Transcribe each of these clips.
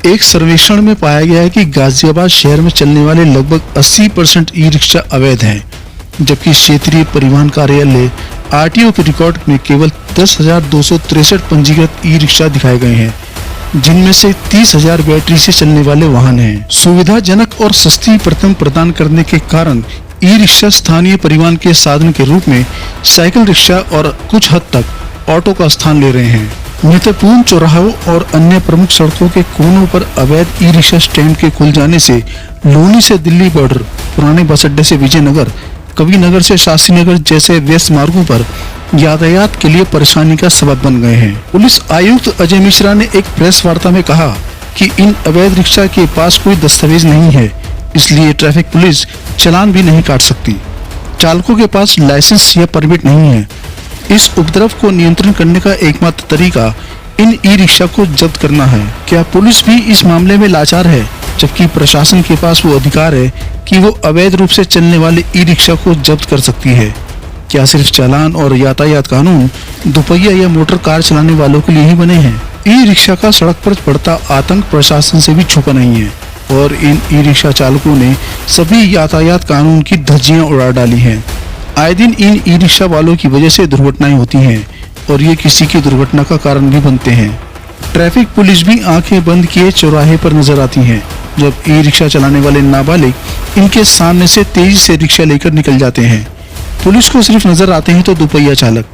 एक सर्वेक्षण में पाया गया है कि गाजियाबाद शहर में चलने वाले लगभग 80% ई रिक्शा अवैध हैं, जबकि क्षेत्रीय परिवहन कार्यालय आरटीओ के रिकॉर्ड में केवल 10,263 पंजीकृत ई रिक्शा दिखाए गए हैं, जिनमें से 30,000 बैटरी से चलने वाले वाहन हैं। सुविधाजनक और सस्ती प्रथम प्रदान करने के कारण ई रिक्शा स्थानीय परिवहन के साधन के रूप में साइकिल रिक्शा और कुछ हद तक ऑटो का स्थान ले रहे हैं। महत्वपूर्ण चौराहों और अन्य प्रमुख सड़कों के कोनों पर अवैध ई रिक्शा स्टैंड के खुल जाने से लोनी से दिल्ली बॉर्डर, पुराने बस अड्डे से विजयनगर, कवि नगर से शास्त्री नगर जैसे व्यस्त मार्गों पर यातायात के लिए परेशानी का सबब बन गए हैं। पुलिस आयुक्त अजय मिश्रा ने एक प्रेस वार्ता में कहा कि इन अवैध रिक्शा के पास कोई दस्तावेज नहीं है, इसलिए ट्रैफिक पुलिस चालान भी नहीं काट सकती। चालकों के पास लाइसेंस या परमिट नहीं है। इस उपद्रव को नियंत्रण करने का एकमात्र तरीका इन ई रिक्शा को जब्त करना है। क्या पुलिस भी इस मामले में लाचार है, जबकि प्रशासन के पास वो अधिकार है कि वो अवैध रूप से चलने वाले ई रिक्शा को जब्त कर सकती है? क्या सिर्फ चालान और यातायात कानून दोपहिया या मोटर कार चलाने वालों के लिए ही बने हैं? ई रिक्शा का सड़क पर बढ़ता आतंक प्रशासन से भी छुपा नहीं है और इन ई रिक्शा चालकों ने सभी यातायात कानून की धज्जियां उड़ा डाली हैं। आए दिन इन ई रिक्शा वालों की वजह से दुर्घटनाएं होती हैं और ये किसी की दुर्घटना का कारण भी बनते हैं। ट्रैफिक पुलिस भी आंखें बंद किए चौराहे पर नजर आती है जब ई रिक्शा चलाने वाले नाबालिग इनके सामने से तेजी से रिक्शा लेकर निकल जाते हैं। पुलिस को सिर्फ नजर आते हैं तो दुपहिया चालक।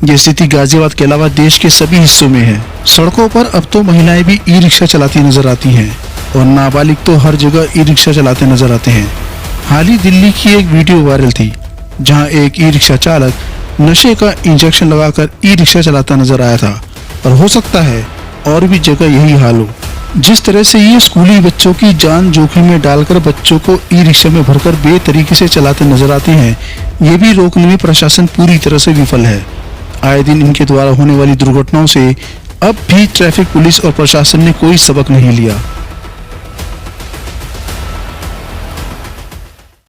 ये स्थिति गाजियाबाद के अलावा देश के सभी हिस्सों में है। सड़कों पर अब तो महिलाएं भी ई रिक्शा चलाती नजर आती हैं और नाबालिग तो हर जगह ई रिक्शा चलाते नजर आते हैं। हाल ही दिल्ली की एक वीडियो वायरल थी जहां एक ई रिक्शा चालक नशे का इंजेक्शन लगाकर ई रिक्शा चलाता नजर आया था और हो सकता है और भी जगह यही हाल हो। जिस तरह से ये स्कूली बच्चों की जान जोखिम में डालकर बच्चों को ई रिक्शा में भरकर बेतरीके से चलाते नजर आते हैं, ये भी रोकने में प्रशासन पूरी तरह से विफल है। आए दिन इनके द्वारा होने वाली दुर्घटनाओं से अब भी ट्रैफिक पुलिस और प्रशासन ने कोई सबक नहीं लिया।